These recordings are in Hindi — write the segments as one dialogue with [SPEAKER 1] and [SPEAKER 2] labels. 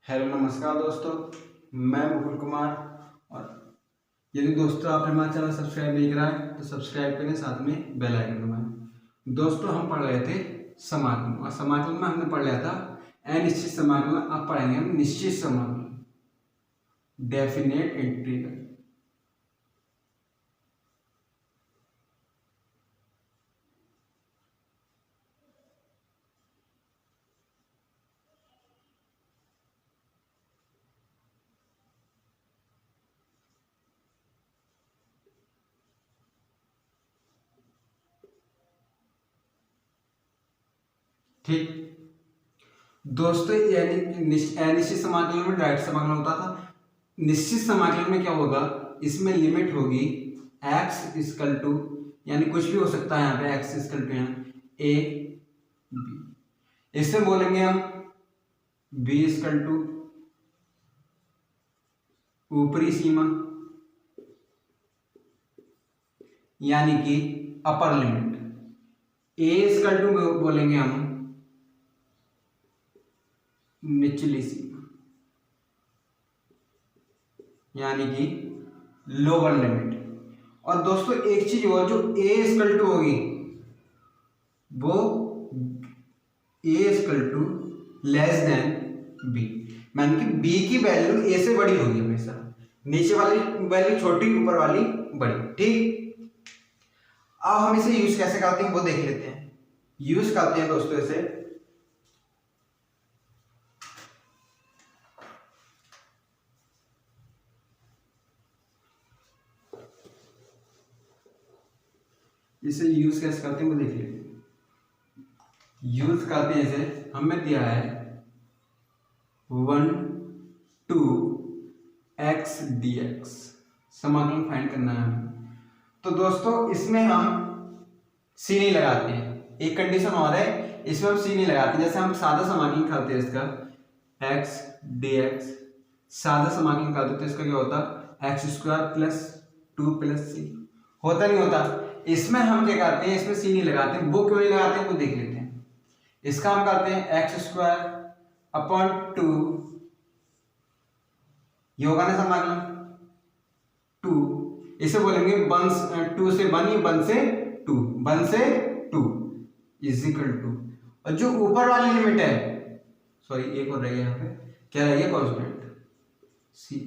[SPEAKER 1] हेलो नमस्कार दोस्तों, मैं मुकुल कुमार। और यदि दोस्तों आपने हमारा चैनल सब्सक्राइब नहीं करा है तो सब्सक्राइब करें, साथ में बेल आइकन दबाएं। दोस्तों हम पढ़ रहे थे समाकलन, और समाकलन में हमने पढ़ लिया था अनिश्चित समाकलन। अब पढ़ेंगे हम निश्चित समाकलन, डेफिनेट इंटीग्रल। ठीक दोस्तों, यानी अनिश्चित समाकलन में डायरेक्ट समाकलन होता था। निश्चित समाकलन में क्या होगा, इसमें लिमिट होगी x इक्वल टू, यानी कुछ भी हो सकता है यहाँ पे, x इक्वल टू यहाँ a b, इससे बोलेंगे हम b इक्वल टू ऊपरी सीमा, यानी कि upper limit. a equal to बोलेंगे हम निचली सीमा, यानी कि लोअर लिमिट। और दोस्तों एक चीज और, जो a इक्वल टू होगी वो a equal to less than b, यानी कि b की वैल्यू a से बड़ी होगी हमेशा। नीचे वाली वैल्यू छोटी, ऊपर वाली बड़ी। ठीक, अब हम इसे यूज कैसे करते हैं वो देख लेते हैं। यूज करते हैं दोस्तों इसे यूज कैसे करते हैं वो देख लेते हैं। यूज करते हैं इसे, हमें दिया है 1 to x dx, समाकलन फाइंड करना है हमें। तो दोस्तों इसमें हम सी नहीं लगाते हैं, एक कंडीशन और है, इसमें हम सी नहीं लगाते। जैसे हम सादा समाकलन करते हैं इसका x dx, सादा समाकलन करते तो इसका क्या होता, एक्स स्क्वायर प्लस 2 प्लस सी, होता नहीं होता। इसमें हम क्या करते हैं, इसमें सी नहीं लगाते। वो क्यों नहीं लगाते हैं वो देख लेते हैं। इसका हम करते हैं एक्स स्क्वायर अपॉन 2, ये होगा ना समाकलन 2, इसे बोलेंगे 2 से 1, 1 से 2, 1 से 2 इज इक्वल टू, और जो ऊपर वाली लिमिट है, सॉरी एक और रह गया यहाँ पे, क्या रह गया, कॉन्स्टेंट सी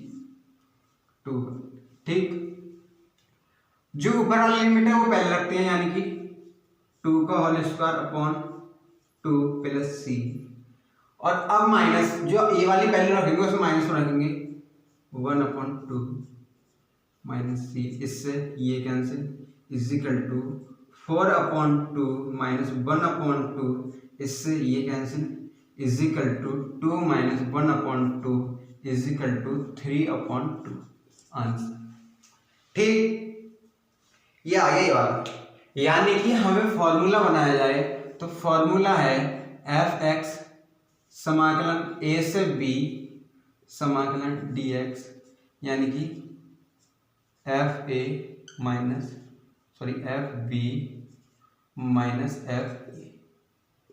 [SPEAKER 1] 2। ठीक, जो ऊपर वाली लिमिट है वो पहले रखते हैं, यानी कि 2 का होल स्क्वायर अपॉन 2 प्लस सी, और अब माइनस, जो ये वाली वैल्यू रखेंगे उसमें माइनस में रखेंगे 1 अपॉन 2 माइनस सी, इससे ये cancel, is equal to 4 upon 2 minus 1 upon 2, इससे ये cancel, is equal to 2 minus 1 upon 2 is equal to 3 upon 2, answer. ठीक, ये आ गया ये वाला। यानी कि हमें फॉर्मूला बनाया जाए तो फॉर्मूला है एफ एक्स समाकलन ए से बी समाकलन डी एक्स, यानी कि F A minus F B minus F A.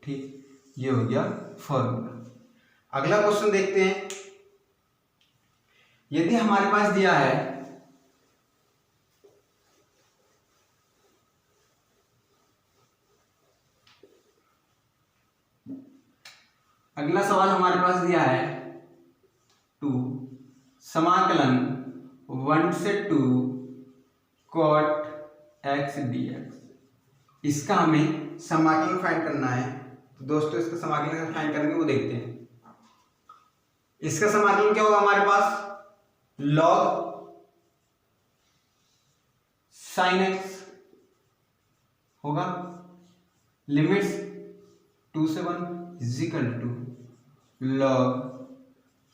[SPEAKER 1] ठीक, ये हो गया फॉर्मूला। अगला क्वेश्चन देखते हैं। यदि हमारे पास दिया है अगला सवाल हमारे पास दिया है 2 समाकलन 1 से 2 cot x dx, इसका हमें समाकलन फाइंड करना है। तो दोस्तों इसका समाकलन फाइंड करेंगे वो देखते हैं। इसका समाकलन क्या होगा हमारे पास, log sin x होगा, लिमिट्स 2 से 1 is equal to log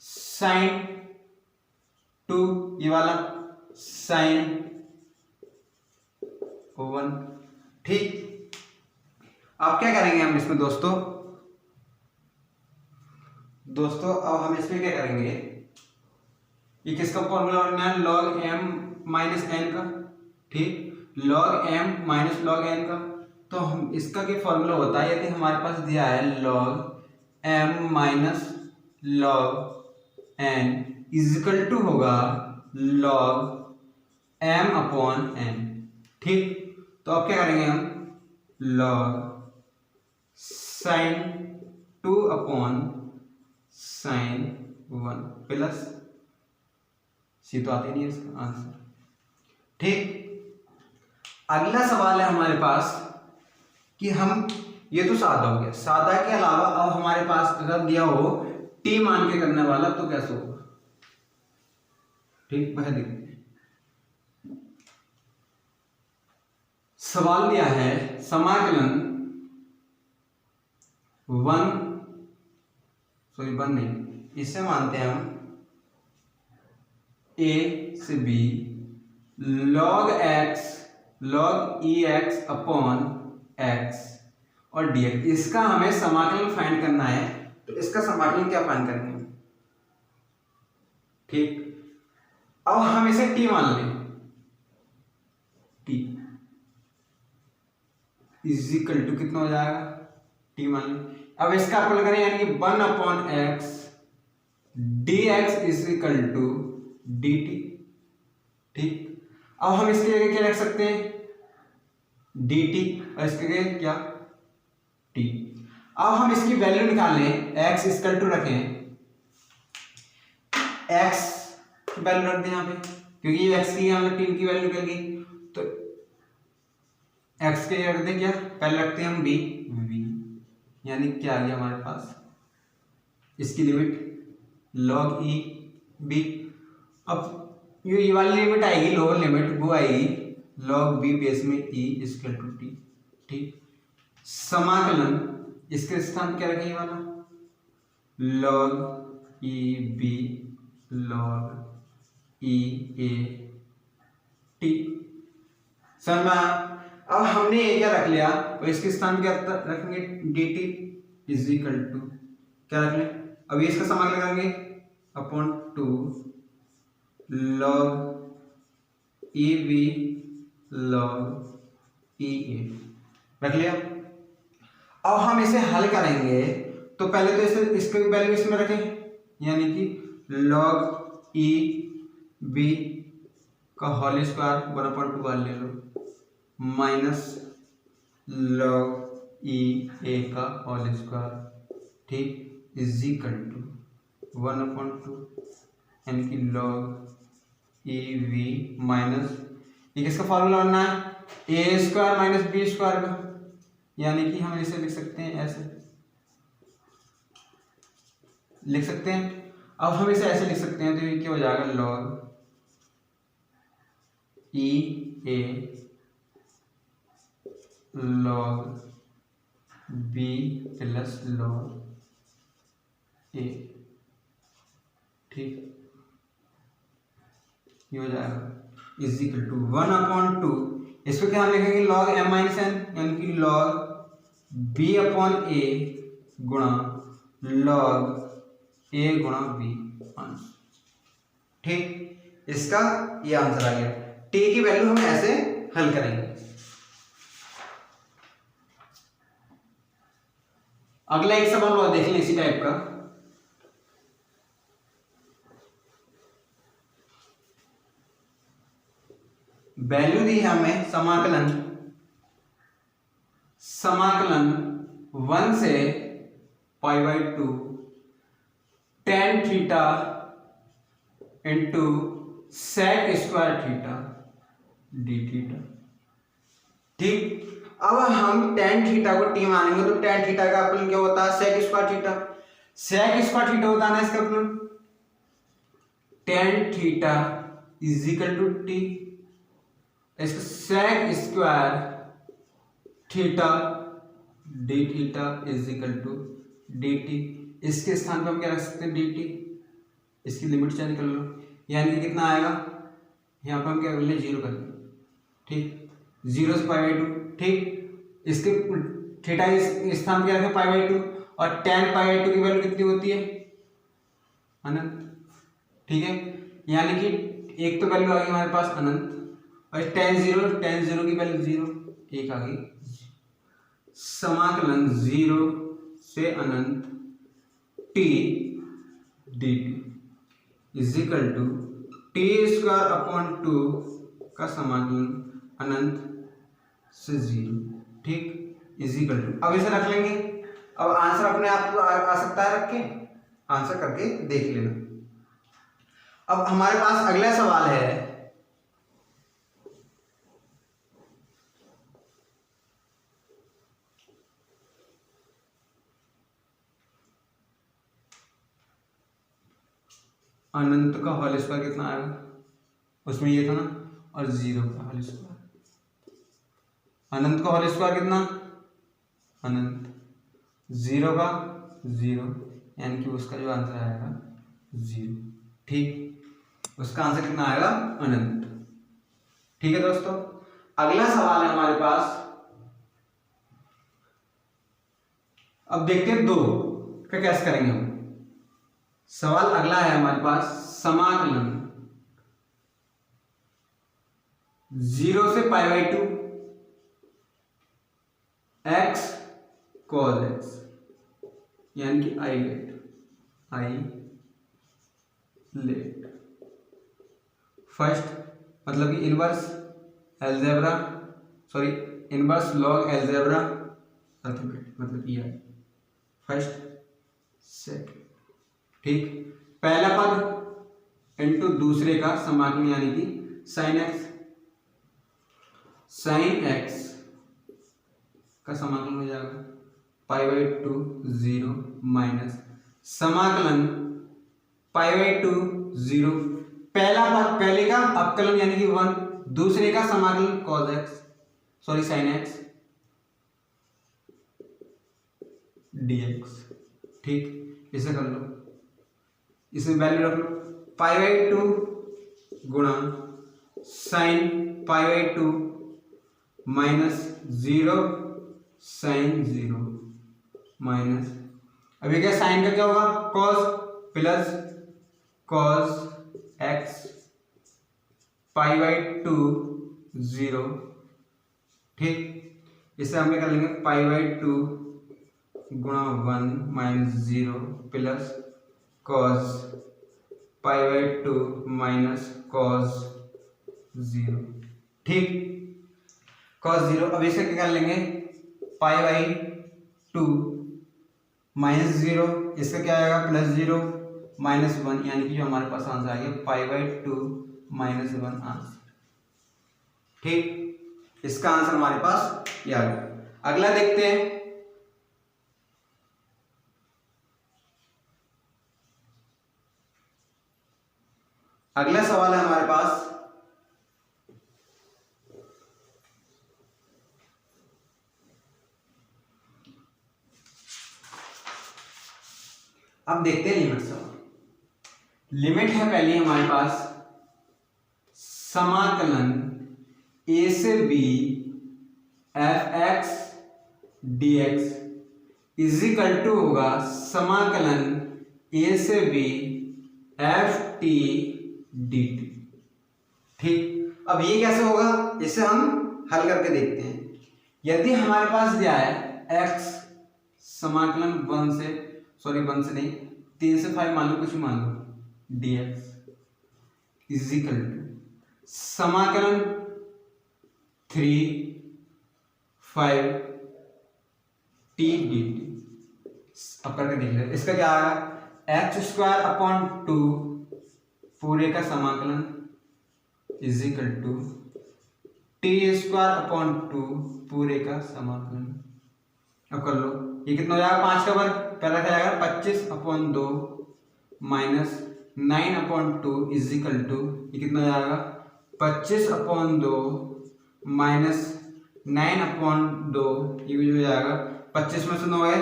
[SPEAKER 1] sin 2, ये वाला sin 1। ठीक, अब क्या करेंगे हम इसमें दोस्तों अब हम इसमें क्या करेंगे, ये किसका फॉर्मूला बनना है, log m माइनस एन का। ठीक, log m minus log n का। तो हम इसका क्या फॉर्मूला होता है, यदि हमारे पास दिया है log m minus log n is equal to होगा लॉग m अपॉन n। ठीक, तो अब क्या करेंगे हम, log sine 2 upon sine 1 plus c, तो आती नहीं है इसका आंसर। ठीक, अगला सवाल है हमारे पास कि हम, ये तो सादा हो गया, सादा के अलावा अब हमारे पास अगर दिया हो टी मान के करने वाला तो कैसे होगा। ठीक, वह देखते हैं। सवाल दिया है समाकलन 1 नहीं, इसे मानते हैं हम a से b log x log ex upon x और dx, इसका हमें समाकलन फाइंड करना है। तो इसका समाकलन क्या फाइंड करेंगे। ठीक, अब हम इसे t मान लें, t इज इक्वल टू कितना हो जाएगा, t मान लें। अब इसका अप्लाई करें, यानी कि 1 अपॉन x dx is equal to dt। ठीक, अब हम इसके जगह क्या रख सकते हैं, dt, और इसके जगह क्या, t। अब हम इसकी वैल्यू निकालें, x इक्वल टू रखें, x की वैल्यू रख दें यहाँ पे, क्योंकि ये x की हमें t की वैल्यू निकल गई, तो x के जगह रख दें क्या, पहले रखते हैं हम b, यानी क्या आ गया हमारे पास, इसकी लिमिट log e b। अब ये वाली लिमिट आएगी, लोअर लिमिट, वो आएगी log b बेस में e इक्वल टू t। ठीक, समाकलन इसके स्थान क्या रखेंगे वाला, log e b log e a t। समझ में। अब हमने ये क्या रख लिया, तो इसके स्थान क्या रखेंगे, dt इज इक्वल टू क्या रख लें, अभी इसका समाकलन करेंगे upon 2 log e b log e a, रख लिया। अब हम इसे हल करेंगे, तो पहले तो इसे इसकी वैल्यू इसमें रखें, यानी कि log e b का होल स्क्वायर 1/2 बार ले लो, माइनस log e a का होल स्क्वायर। ठीक, इज इक्वल टू 1/2, यानी कि log e v माइनस, ये किसका फॉर्मूला बनना है, a square minus b square का, यानी कि हम इसे लिख सकते हैं ऐसे, लिख सकते हैं। अब हम इसे ऐसे लिख सकते हैं, तो ये क्या हो जाएगा, log e a log b plus log a। ठीक, ये हो जाएगा इज इक्वल टू 1/2, इसको क्या हम लिखेंगे, log m माइनस n, यानी कि log b अपॉन a गुणा log a गुणा b आंसर। ठीक, इसका ये आंसर आ गया। t की वैल्यू हम ऐसे हल करेंगे। अगला एक सवाल और देख लें इसी टाइप का। वैल्यू दी है हमें समाकलन 1 से π/2 tan theta into sec square theta D theta. ठीक, अब हम tan थीटा को t मानेंगे, तो tan थीटा का अपलन क्या होता है, sec square theta. sec square theta होता है ना इसका अपलन, tan theta is equal to t, इसका sec square theta D theta is equal to D T. इसके स्थान पर हम क्या रख सकते हैं, डी टी, इसकी लिमिट चेंज कर लो, यानी कि कितना आएगा, यहाँ पर हम क्या कर ले, 0 कर दें। ठीक, 0 से π/2। ठीक, इसके थीटा इस स्थान पर क्या रखें, π/2, और tan π/2 की वैल्यू कितनी होती है, अनंत। ठीक है, यानी कि एक तो वैल्यू आ गई हमारे पास अनंत, और tan 0 की वैल्यू 0, एक आ गई। समाकलन 0 से अनंत t dt। Is equal to T square upon 2 का समाकलन अनंत से 0, ठीक, इज इक्वल टू, अब इसे रख लेंगे। अब आंसर अपने आप आ सकता है, रख के आंसर करके देख लेना। अब हमारे पास अगला सवाल है, अनंत का होल स्क्वायर कितना आएगा, उसमें ये था ना, और 0 का होल स्क्वायर। अनंत का होल स्क्वायर कितना, अनंत, 0 का 0, यानी कि उसका जो आंसर आएगा 0, ठीक, उसका आंसर कितना आएगा, अनंत। ठीक है दोस्तों, अगला सवाल है हमारे पास, अब देखते हैं 2 का कैसे करेंगे हम। सवाल अगला है हमारे पास, समाकलन 0 से π/2 x cos x, यानी कि आई लेट फर्स्ट, मतलब कि इनवर्स लॉग एल्जेब्रा अर्थमेटिक, मतलब कि फर्स्ट सेकंड, ठीक, पहला पद इनटू दूसरे का समाकलन, यानी कि sin x का समाकलन हो जाएगा π/2 0 माइनस समाकलन π/2 0, पहला पद पहले का अवकलन यानी कि 1, दूसरे का समाकलन sin x dx, ठीक, इसे कर लो, इसमें वैल्यू रख लो, π/2 गुणा sin π/2 माइनस 0 sin 0 माइनस, अभी क्या साइन का क्या होगा, cos प्लस cos x π/2 0, ठीक, इसे हम क्या कर लेंगे, π/2 गुणा 1 minus 0 plus cos π/2 minus cos 0, ठीक, cos 0, अब इसे क्या कर लेंगे, π/2 माइनस 0, इसका क्या आएगा, प्लस 0 माइनस 1, यानी कि जो हमारे पास आंसर आ गया π/2 माइनस 1 आंसर, ठीक, इसका आंसर हमारे पास ये आ गया। अगला देखते हैं, अगला सवाल है हमारे पास, अब देखते हैं लिमिट सवाल। लिमिट है पहली हमारे पास, समाकलन a से b f(x) dx is equal to होगा समाकलन a से b f(t) dt, ठीक, अब ये कैसे होगा, इसे हम हल करके देखते हैं। यदि हमारे पास दिया है x समाकलन 1 से नहीं 3 से 5 मान लो, कुछ मान लो, dx इज इक्वल टू समाकलन 3 5 t dt, अब करके देख ले, इसका क्या आएगा, x² 2 पूरे का समाकलन इज इक्वल टू t² 2 पूरे का समाकलन। अब कर लो, ये कितना हो जाएगा, 5 का वर्ग, पहला क्या आएगा 25/2 माइनस 9/2 इज इक्वल टू, ये कितना हो जाएगा 25/2 माइनस 9/2, ये भी हो जाएगा 25 में से 9 है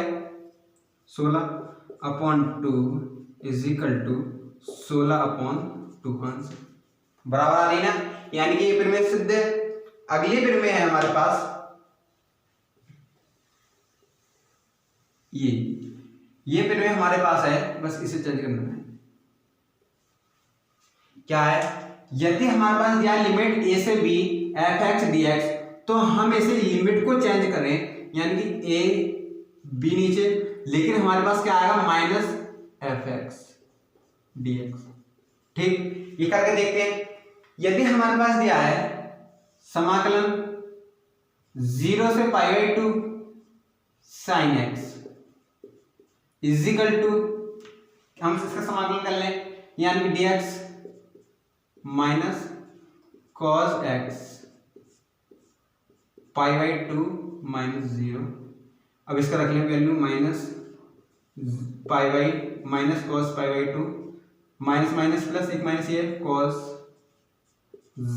[SPEAKER 1] 16/2 इज इक्वल टू 16/2 आंसर बराबर आ रही ना, यानी कि ये प्रमेय सिद्ध है। अगली प्रमेय है हमारे पास ये प्रमेय हमारे पास है, बस इसे चेंज करना है। क्या है, यदि हमारे पास दिया लिमिट a से b f(x) dx, तो हम इसे लिमिट को चेंज करें, यानी कि a b नीचे, लेकिन हमारे पास क्या आएगा, माइनस f(x) dx, ठीक, ये करके देखते हैं। यदि हमारे पास दिया है समाकलन 0 से π/2 sin x इजिकल टू, हम इसका समाकलन कर लें, यानी कि dx minus cos x π/2 minus 0। अब इसका रख लें value minus cos π/2 minus minus plus, एक माइनस ये cos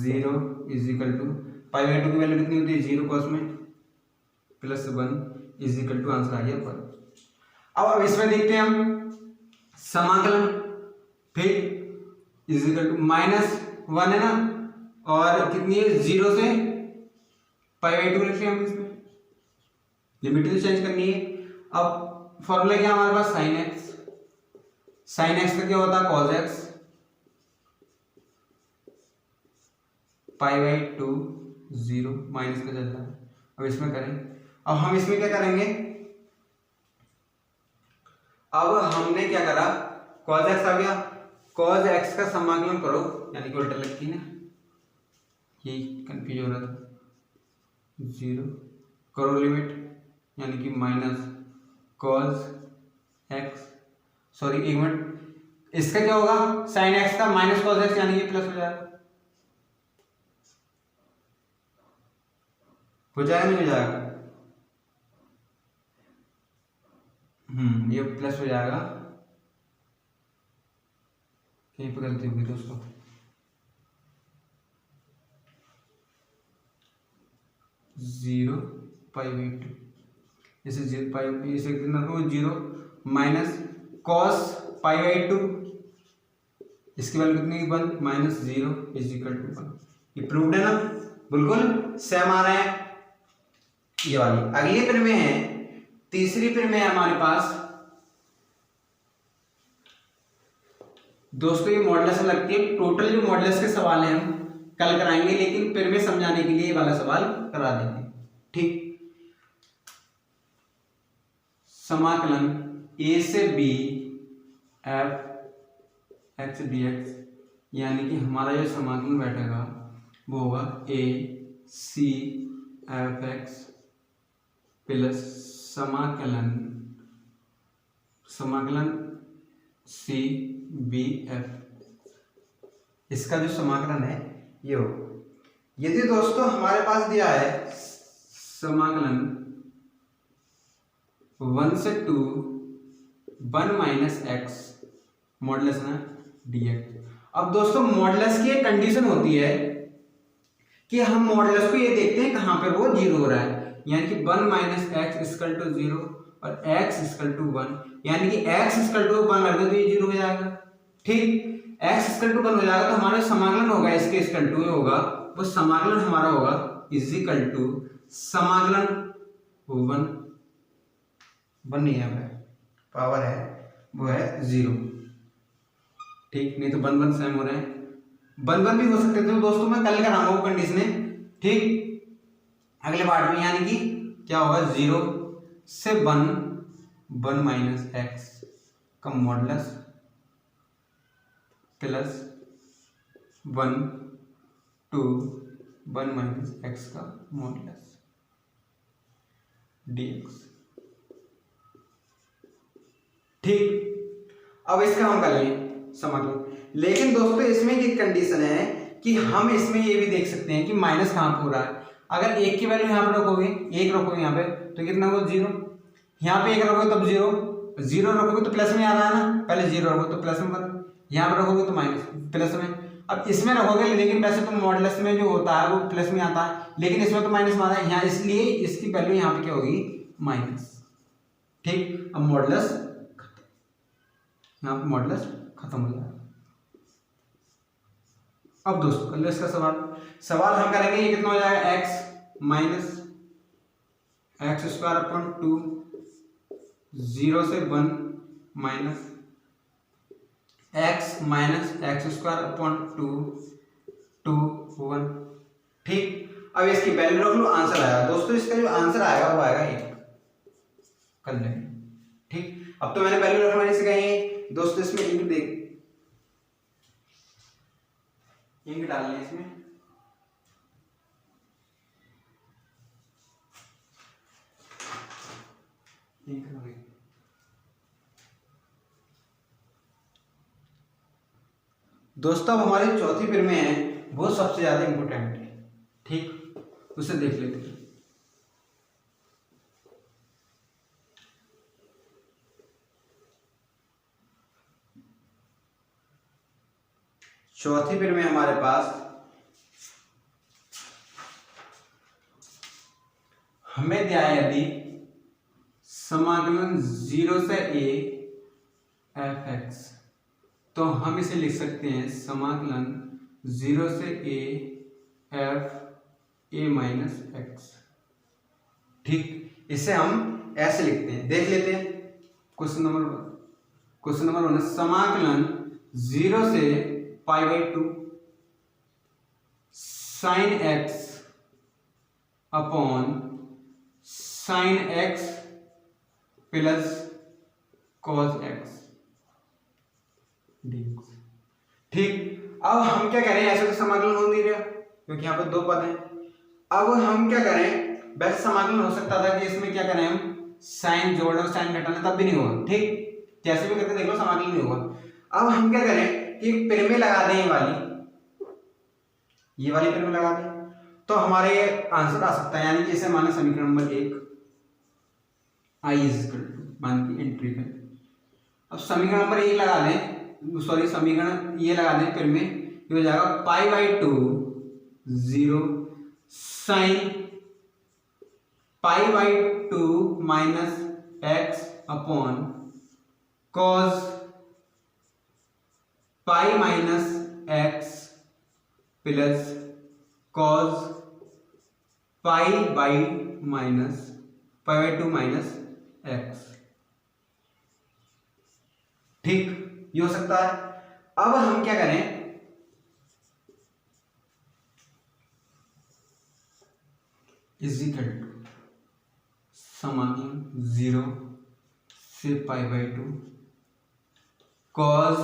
[SPEAKER 1] 0 इजिकल टू π/2 की वैल्यू कितनी होती है 0 cos में प्लस 1 इजिकल टू, आंसर आ गया 1। अब इसमें देखते हैं हम समाकलन, ठीक, इजिकल टू -1 है ना, और कितनी है 0 से π/2 लिखते हैं हम, इसमें लिमिट तो चेंज करनी है। अब फॉर्मूला क्या हमारे पास sin x का क्या होता है cos x π/2 0 माइनस का चलता है। अब इसमें करें, अब हम इसमें क्या करेंगे, अब हमने क्या करा cos x आ गया, cos x का समाकलन करो, यानी कि उल्टा लिखी ना, यही कंफ्यूज हो रहा था, 0 करो लिमिट, यानी कि माइनस cos x, सॉरी एक मिनट, इसका क्या होगा sin x का माइनस cos x, यानी कि प्लस हो जाएगा, नहीं हो जाएगा, ये प्लस हो जाएगा, कहीं पर गलती होगी दोस्तों, जीरो π/2 इसे 0 माइनस cos π/2, इसकी वैल्यू कितनी 1 माइनस 0 इजिकल टू 1। ये प्रूव्ड है ना, बिल्कुल सेम आ रहा है ये वाली। अगली फिर में है, तीसरी फिर में है हमारे पास दोस्तों, ये मॉडुलस में लगती है। टोटल जो मॉडुलस के सवाल हैं हम कल कराएंगे, लेकिन फिर में समझाने के लिए ये वाला सवाल करा देंगे, ठीक। समाकलन a से b f x dx, यानी कि हमारा जो समाकलन बैठेगा वो होगा a c f x plus समाकलन c b f, इसका जो समाकलन है ये हो। यदि दोस्तों हमारे पास दिया है समाकलन 1 से 2 1 माइनस एक्स मॉडुलस ना dx। अब दोस्तों मॉडुलस की एक कंडीशन होती है कि हम मॉडुलस को ये देखते हैं कहाँ पर वो 0 हो रहा है, यानी कि 1 माइनस एक्स इक्वल टू 0 और x इक्वल टू 1, यानी कि x इक्वल टू 1 रख दो तो ये 0 हो जाएगा, ठीक। x इक्वल टू 1 हो जाएगा तो हमारा समाकलन होगा इसके इक्वल टू होगा, वो समाकलन हमारा होगा इज इक्वल टू समाकलन 1 नहीं है, पावर है वो है 0, ठीक। नहीं तो 1 सेम हो रहे हैं, 1 भी हो सकते थे दोस्तों, मैं कल कराऊंगा वो कंडीशन, ठीक, अगले पार्ट में। यानी कि क्या होगा 0 से 1 माइनस एक्स का modulus plus 1 to 1 minus x का मॉडुलस dx, ठीक। अब इसका हम कर लें समाकलन, लेकिन दोस्तों इसमें एक कंडीशन है कि हम इसमें ये भी देख सकते हैं कि माइनस कहाँ पे हो रहा है। अगर एक की वैल्यू यहाँ पे रखोगे, एक रखोगे यहाँ पे तो कितना होगा 0, यहाँ पे एक रखोगे तब 0 रखोगे तो प्लस में आ रहा है ना, पहले 0 रखोगे तो प्लस में बना, यहाँ पे रखोगे तो माइनस प्लस में। अब इसमें रखोगे, लेकिन वैसे तो मॉडुलस में जो होता है वो प्लस में आता है, लेकिन इसमें तो माइनस में आता है यहाँ, इसलिए इसकी वैल्यू यहाँ पे क्या होगी माइनस, ठीक। अब मॉडुलस यहाँ पे मॉडुलस खत्म हो जाएगा। अब दोस्तों कर लो इसका सवाल हम करेंगे, ये कितना हो जाएगा x minus x square upon 2 0 से 1 minus x minus x square upon 2 1, ठीक। अब इसकी वैल्यू रख लो, आंसर आएगा दोस्तों, इसका जो आंसर आएगा वो आएगा 1, कर लेंगे, ठीक। अब तो मैंने वैल्यू रखवाने से कहीं दोस्तों इसमें इंटू देख इंक डालनी है इसमें। इंक हो गई। दोस्तों अब हमारी चौथी प्रमेय है, वो सबसे ज्यादा इंपोर्टेंट है, ठीक, उसे देख लेते हैं। चौथी प्रमेय हमारे पास, हमें दिया है यदि समाकलन 0 से a f(x), तो हम इसे लिख सकते हैं समाकलन 0 से a f a minus x, ठीक। इसे हम ऐसे लिखते हैं, देख लेते हैं। क्वेश्चन नंबर 1, समाकलन 0 से π/2 sine x upon sine x plus cos x dx, ठीक। अब हम क्या करें, ऐसे तो समाकलन हो नहीं रहा क्योंकि यहाँ पर दो पद हैं। अब हम क्या करें, वैसे समाकलन हो सकता था कि इसमें क्या करें हम साइन जोड़ और साइन घटा लें, तब भी नहीं होगा, ठीक। जैसे भी करके देख लो समाकलन नहीं होगा। अब हम क्या करें कि प्रमेय लगा दें, ये वाली प्रमेय लगा दें, तो हमारे आंसर आ सकता है। यानी कि इसे माने समीकरण नंबर 1 i मान की एंट्री करें। अब समीकरण नंबर 1 लगा दें, सॉरी समीकरण ये लगा दें, प्रमेय ये हो जाएगा π/2 0 sine π/2 minus x upon cos pi minus x plus cos π/2 minus x, ठीक, ये हो सकता है। अब हम क्या करें, इजिकल टू समाकलन 0 से π/2 cos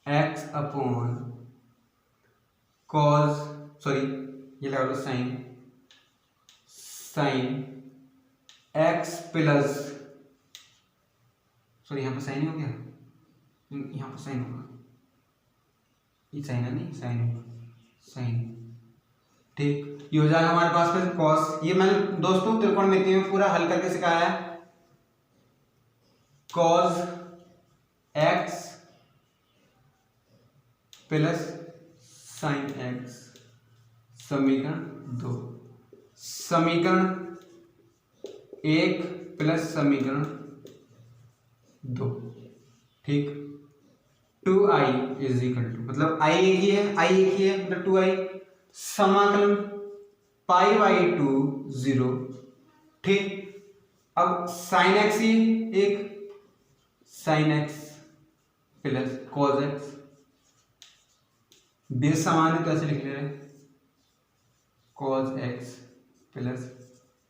[SPEAKER 1] x upon cos, sorry ये लगा लो साइन x प्लस, सॉरी यहाँ पर साइन हो गया, यहाँ पर साइन होगा, ये साइन है नहीं, साइन, ठीक। ये हो जाएगा हमारे पास फिर कॉस, ये मैंने दोस्तों त्रिकोणमिति में पूरा हल करके सिखाया है। Cos x plus sine x, समीकरण 2, समीकरण 1 प्लस समीकरण 2, ठीक। 2i इज इक्वल टू, मतलब i एक ही है, मतलब 2i समाकलन π/2 0, ठीक। अब साइन x ही एक, sine x plus cos x, base समान है तो ऐसे लिख ले रहे हैं, cos x plus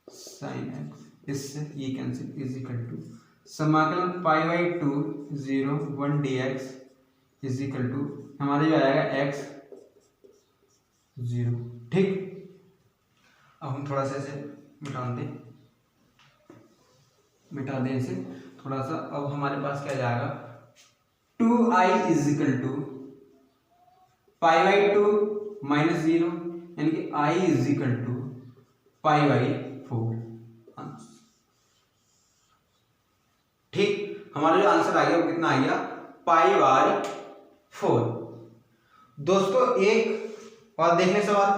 [SPEAKER 1] sine x, इससे ये कैंसिल, इज इक्वल टू समाकलन π/2 0 1 dx इज इक्वल टू हमारे जो आएगा x 0, ठीक। अब हम थोड़ा सा इसे मिटा दें इसे थोड़ा सा। अब हमारे पास क्या जाएगा, 2i is equal to π/2 minus 0, यानी कि i इज इक्वल टू π/4, ठीक। हमारा जो आंसर आ गया वो कितना आ गया, π/4। दोस्तों एक और देखने सवाल,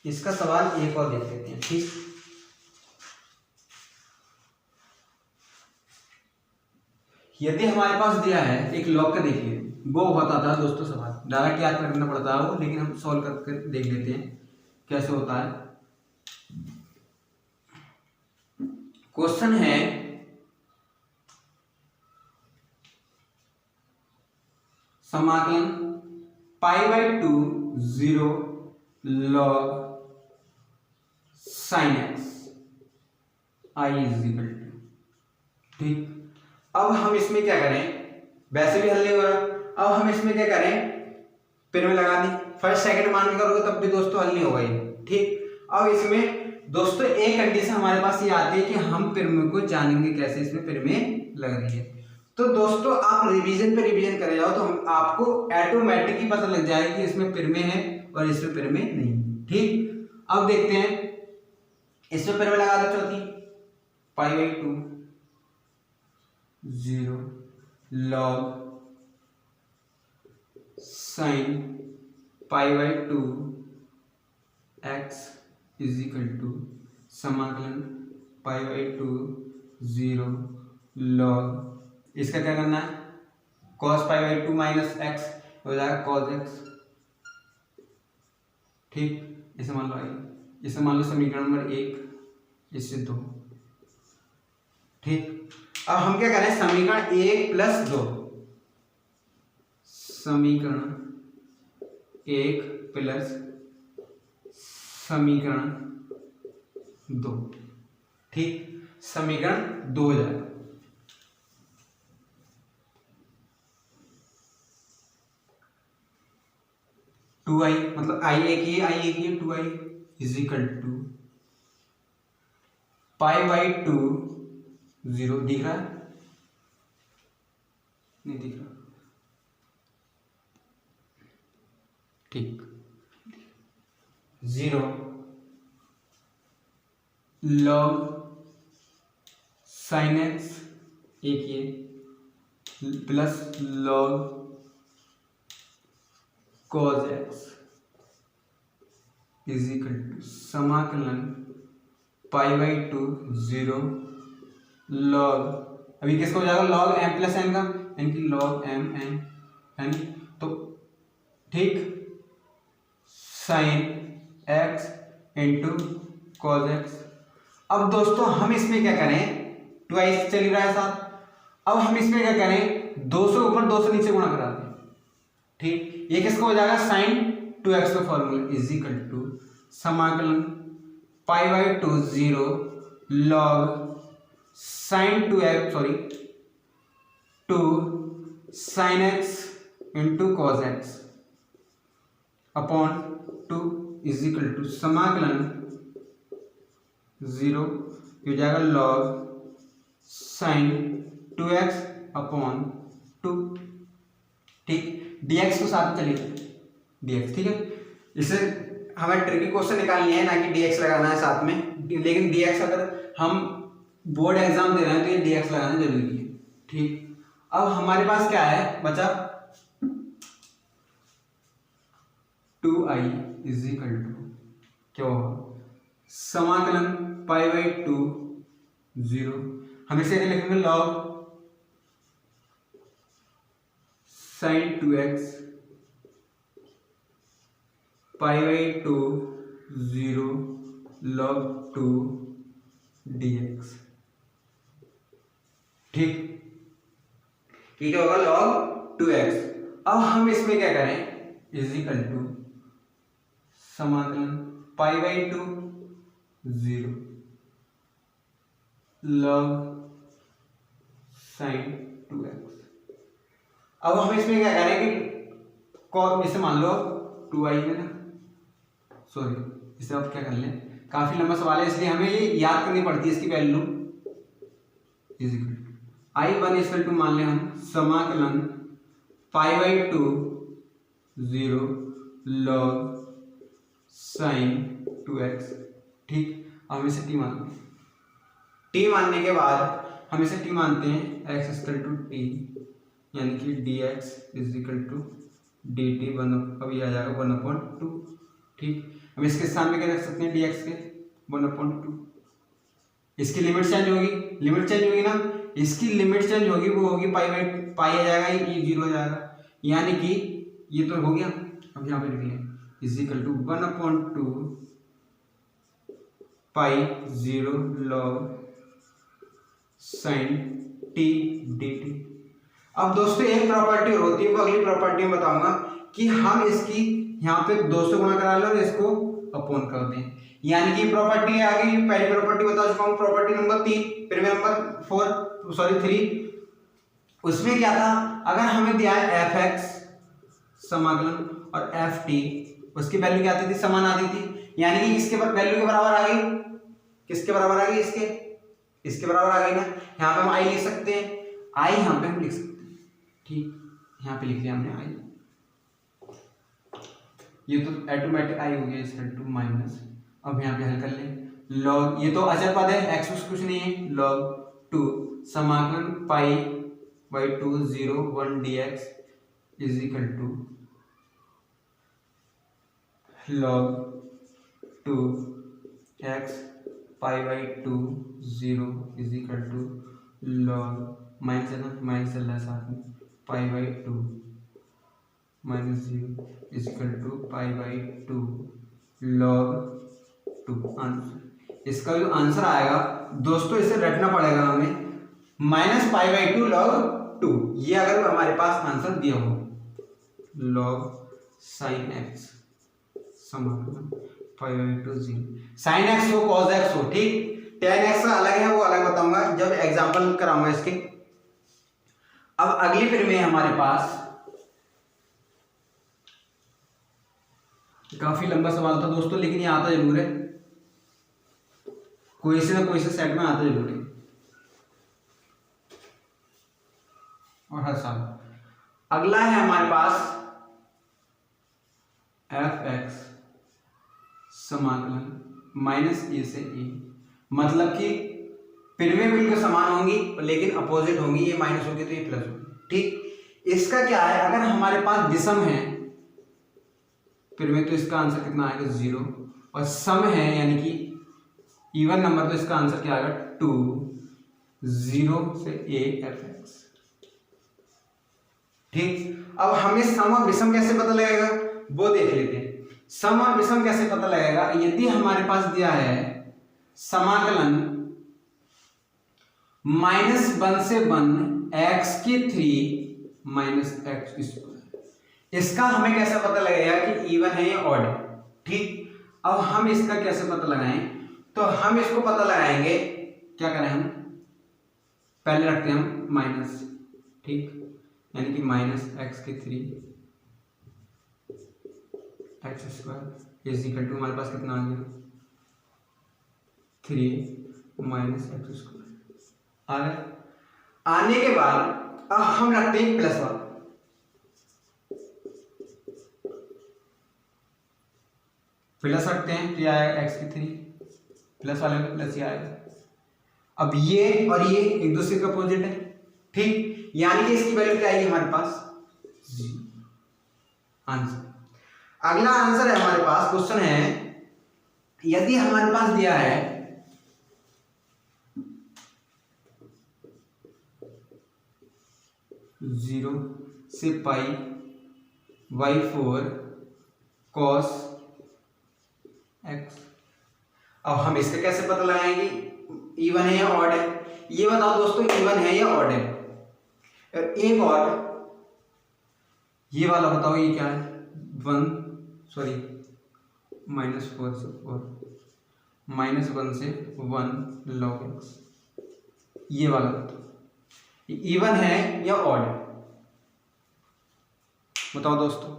[SPEAKER 1] इसका सवाल एक और देख लेते हैं, ठीक। यदि हमारे पास दिया है एक लॉग का, देखिए वो होता था दोस्तों सवाल, डायरेक्ट याद करना पड़ता है वो, लेकिन हम सॉल्व करके देख लेते हैं कैसे होता है। क्वेश्चन है समाकलन π/2 0 log sin x i is equal to, ठीक। अब हम इसमें क्या करें, वैसे भी हल नहीं हो रहा। अब हम इसमें क्या करें, पिन में लगा दी, फर्स्ट सेकंड मान के करोगे तब भी दोस्तों हल नहीं होगा ये, ठीक। अब इसमें दोस्तों एक कंडीशन हमारे पास ये आती है कि हम पिरमे को जानेंगे कैसे इसमें पिरमे लग रही है। तो दोस्तों आप रिवीजन पे रिवीजन करे जाओ तो हम आपको ऑटोमेटिक ही पता लग जाएगा कि इसमें पिरमे है और इसमें पिरमे नहीं, ठीक। अब देखते हैं, इसमें पिरमे लगा दो चौथी, π/2 0 log sin π/2 x is equal to समाकलन π/2 0 log, इसका क्या करना है, cos π/2 माइनस एक्स हो जाएगा cos x, ठीक। इसे मान लो आई, इसे मान लो समीकरण नंबर 1, इससे 2, ठीक। अब हम क्या करें, समीकरण 1 + 2, समीकरण 1 + समीकरण 2, ठीक। समीकरण 2 हो जाएगा, टू आई, मतलब आई एक ही है 2i इज इक्वल टू π/2 0, दिख रहा है, नहीं दिख रहा, ठीक, 0 log sin x एक ये plus log cos x is equal to समाकलन π/2 0 log, अभी किसको हो जाएगा, log m + n का, यानी कि log m n, तो ठीक, sin x into cos x। अब दोस्तों हम इसमें क्या करें, 2i चल रहा है साथ, अब हम इसमें क्या करें, 200 ऊपर 200 नीचे गुणा करा दें, ठीक। ये किसको हो जाएगा, sin 2x का फॉर्मूला इज इक्वल टू समाकलन π/2 0 log sin 2 sin x into cos x upon 2 is equal to समाकलन 0 हो जाएगा log sin 2x अपॉन 2, ठीक। dx तो साथ में चलिए, dx, ठीक है। इसे हमें ट्रिकी क्वेश्चन निकालनी है, ना कि dx लगाना है साथ में, लेकिन dx अगर हम बोर्ड एग्जाम दे रहे हैं तो ये dx लगाना जरूरी है, ठीक। अब हमारे पास क्या है बचा, 2i इज इक्वल टू क्या होगा, समाकलन π/2 0, हम इसे लिखेंगे log sin 2x π/2 0 log 2 dx, ठीक, ठीक होगा log 2x। अब हम इसमें क्या करें, इज इक्वल टू समाकलन π/2 0 log sin 2x। अब हम इसमें क्या करें कि इसे मान लो 2i है ना, सॉरी, इसे आप क्या कर लें, काफी लंबा सवाल है इसलिए हमें ये याद करनी पड़ती है, इसकी value is equal to i1 is equal to मान लें हम समाकलन π/2 0 log sin 2x, ठीक। हम इसे t मान लें, t मानने के बाद हम इसे t मानते हैं x is equal to t, यानी कि dx is equal to dt 1, अभी आ जाएगा 1/2, ठीक। हम इसके सामने क्या रख सकते हैं, dx के 1/2, इसकी लिमिट चेंज होगी ना, इसकी लिमिट चेंज होगी, वो होगी पाई आ जाएगा, ये 0 आ जाएगा, यानी कि ये तो हो गया। अब यहाँ पे लिख लें is equal to 1/2 pi 0 log sin t dt। अब दोस्तों एक प्रॉपर्टी और होती है, वो अगली प्रॉपर्टी में बताऊंगा कि हम इसकी यहाँ पे 200 गुणा करा लो और इसको अपॉन कर दें, यानी कि प्रॉपर्टी है आगे, पहली प्रॉपर्टी बता चुका हूँ, प्रॉपर्टी नंबर 3, फिर नंबर 3, उसमें क्या था, अगर हमें दिया है एफ एक्स समाकलन और एफ टी, उसकी वैल्यू क्या आती थी, समान आती थी, यानी कि इसके वैल्यू के बराबर आ गई, किसके बराबर आ गई, इसके बराबर आ गई ना। यहाँ पे हम आई लिख सकते हैं, आई यहाँ पे हम लिख सकते हैं, ठीक, यहाँ पे लिख लिया हमने आई, ये तो ऑटोमेटिक आई हो गया इसका टू माइनस। अब यहाँ पे हल कर लें, लॉग, ये तो अचर पद है, एक्स कुछ नहीं है, लॉग टू समाकलन pi by 2 0 1 dx is equal to log 2 x pi by 2 0 is equal to log minus है ना, माइनस चल रहा है साथ में, pi by 2 minus 0 is equal to pi by 2 log 2। Answer, इसका जो आंसर आएगा दोस्तों, इसे रटना पड़ेगा हमें, माइनस पाई बाई 2 लॉग 2, ये अगर हमारे पास आंसर दिया हो, लॉग साइन एक्स समाकलन पाई बाई 2 0, साइन एक्स हो कॉस एक्स हो, ठीक, टेन एक्स का अलग है, वो अलग बताऊंगा जब एग्जाम्पल कराऊंगा इसके। अब अगली फिर में हमारे पास काफी लंबा सवाल था दोस्तों, लेकिन ये आता जरूर है, कोई से ना कोई से सेट में आता जरूर है, और हर साल। अगला है हमारे पास एफ एक्स समाकलन माइनस ए से ए, मतलब कि पिरवें बिल्कुल समान होंगी लेकिन अपोजिट होंगी, ये माइनस होगी तो ये प्लस होगी, ठीक। इसका क्या है, अगर हमारे पास विषम है पिरवें, तो इसका आंसर कितना आएगा 0, और सम है यानी कि इवन नंबर, तो इसका आंसर क्या आएगा 2 0 से a एफ एक्स, ठीक। अब हमें सम और विषम कैसे पता लगेगा वो देख लेते हैं। सम और विषम कैसे पता लगेगा, यदि हमारे पास दिया है समाकलन -1 से 1 x की 3 माइनस एक्स स्क्वायर, इसका हमें कैसे पता लगेगा कि इवन है या ऑड है, ठीक। अब हम इसका कैसे पता लगाएं, तो हम इसको पता लगाएंगे, क्या करें हम, पहले रखते हैं हम माइनस, ठीक, यानी कि माइनस एक्स की 3 X square is equal to, हमारे पास कितना आ गया 3 माइनस एक्स स्क्वायर आ गया। आने के बाद अब हम रखते हैं प्लस वाला, प्लस रखते हैं, तो आएगा एक्स की 3, प्लस वाले में प्लस ही आएगा। अब ये और ये एक दूसरे का अपोजिट है, ठीक, यानी कि इसकी वैल्यू क्या आएगी हमारे पास 0। आंसर, अगला आंसर है हमारे पास, क्वेश्चन है, यदि हमारे पास दिया है 0 से पाई बाई 4 कॉस एक्स, अब हम इसका कैसे पता लगाएंगे, इवन है या ऑड है, ये बताओ दोस्तों, इवन है या ऑड है। एक और ये वाला बताओ, ये क्या है, -4 से 4 -1 से 1 log x, ये वाला बताओ इवन है या ऑड है, बताओ दोस्तों,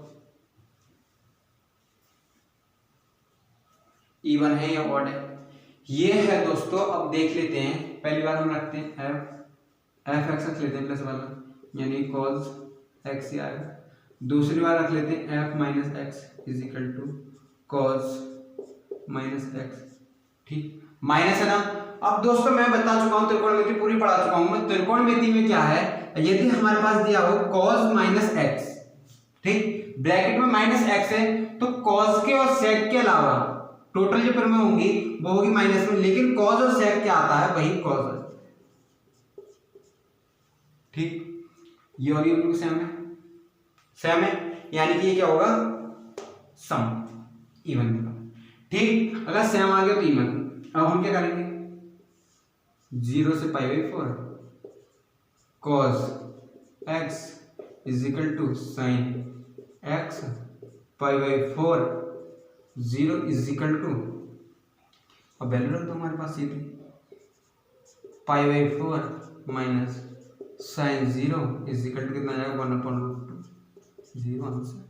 [SPEAKER 1] इवन है या ऑड है, ये है दोस्तों। अब देख लेते हैं, पहली बार हम रखते हैं एफ एक्स रख लेते हैं प्लस वाला, यानी कॉस एक्स ही आएगा। दूसरी बार रख लेते हैं F minus X is equal to cos minus X, ठीक, माइनस है ना। अब दोस्तों मैं बता चुका हूं, त्रिकोणमिति पूरी पढ़ा चुका हूं मैं। त्रिकोणमिति में क्या है, यदि हमारे पास दिया हो कॉस माइनस एक्स, ठीक, ब्रैकेट में माइनस एक्स है, तो कॉस के और सेक के अलावा टोटल जो पर में होंगी वो होगी माइनस में, लेकिन कॉस और सेक क्या आता है, वही कॉस है, ठीक। ये और ये बिल्कुल सेम है, यानी कि ये क्या होगा, सम, इवन, ठीक। अगर सेम आ गया तो इवन। अब हम क्या करेंगे, 0 से pi by 4 cos X is equal to sine X pi by 4 0 is equal to, अब वैल्यू रख दो हमारे पास, ये pi by 4 minus sine 0 is equal to कितना जाएगा 1/√2 0 आंसर,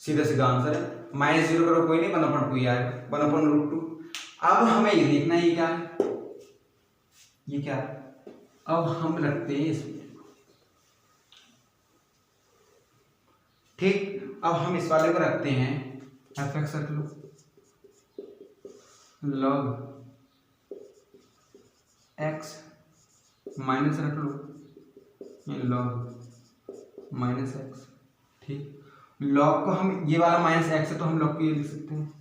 [SPEAKER 1] सीधा सीधा आंसर है। -0 करो कोई नहीं, 1/2 ही आएगा 1/√2। अब हमें ये देखना है ये क्या है, ये क्या है। अब हम रखते हैं इसमें, ठीक। अब हम इस वाले को रखते हैं fx रख लो, log x माइनस रख लो, ये log माइनस एक्स, ठीक। लॉग को हम ये वाला माइनस एक्स है तो हम लॉग को ये लिख सकते हैं,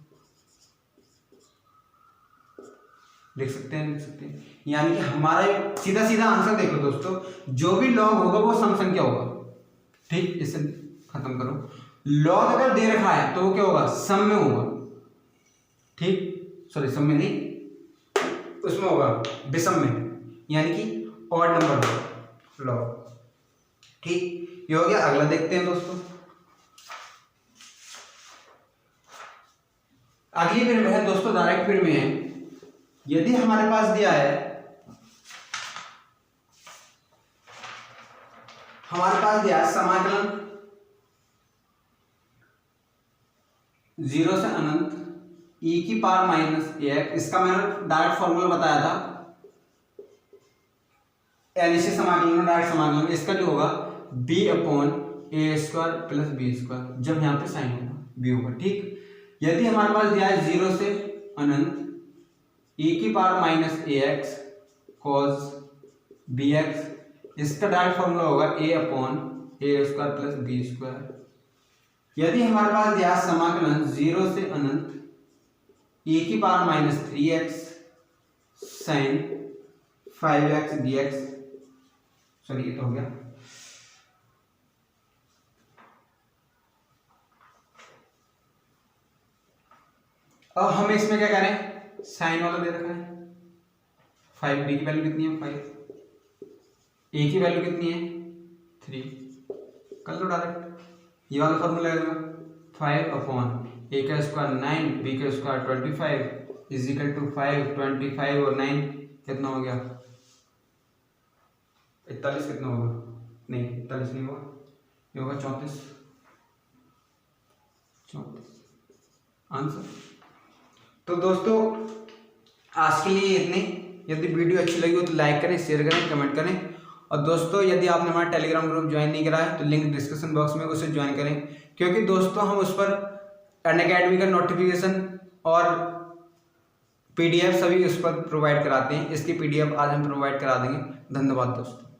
[SPEAKER 1] लिख सकते हैं। यानी कि हमारा सीधा सीधा आंसर देखो दोस्तों, जो भी लॉग होगा वो सम संख्या होगा, ठीक। इसे खत्म करो। लॉग अगर दे रखा है तो वो क्या होगा, सम में होगा, ठीक। सॉरी, सम में नहीं, उसमें होगा विषम में, यानी कि ऑड नंबर होगा लॉग, ठीक। ये हो गया। अगला देखते हैं दोस्तों, अगली फिर में है दोस्तों, डायरेक्ट फिर में है। यदि हमारे पास दिया है, हमारे पास दिया है समाकलन 0 से अनंत e की पावर माइनस ax, इसका मैंने डायरेक्ट फॉर्मूला बताया था, एलिसी समाकलन, डायरेक्ट समाकलन, इसका जो होगा b/a² प्लस b², जब यहाँ पे साइन होगा b होगा, ठीक। यदि हमारे पास दिया है 0 से अनंत e की power minus ax cos bx, इसका डायरेक्ट फॉर्मूला होगा a/a² प्लस b²। यदि हमारे पास दिया समाकलन 0 से अनंत e की power minus 3x sine 5x dx, sorry ये तो हो गया। अब हमें इसमें क्या करें, साइन वाला दे रखा है 5b की वैल्यू कितनी है 5, a की वैल्यू कितनी है 3, कर लो डायरेक्ट। ये वाला फॉर्मूला लगेगा 5/a² 9 b² 25 is equal to 5 25 और 9 कितना हो गया 41, कितना होगा, नहीं 41 नहीं होगा, ये होगा 34 आंसर। तो दोस्तों आज के लिए इतने। यदि वीडियो अच्छी लगी हो तो लाइक करें, शेयर करें, कमेंट करें। और दोस्तों यदि आपने हमारा टेलीग्राम ग्रुप ज्वाइन नहीं करा है तो लिंक डिस्क्रिप्शन बॉक्स में उसे ज्वाइन करें, क्योंकि दोस्तों हम उस पर अनअकैडमी का नोटिफिकेशन और PDF सभी उस पर प्रोवाइड कराते हैं। इसकी PDF आज हम प्रोवाइड करा देंगे। धन्यवाद दोस्तों।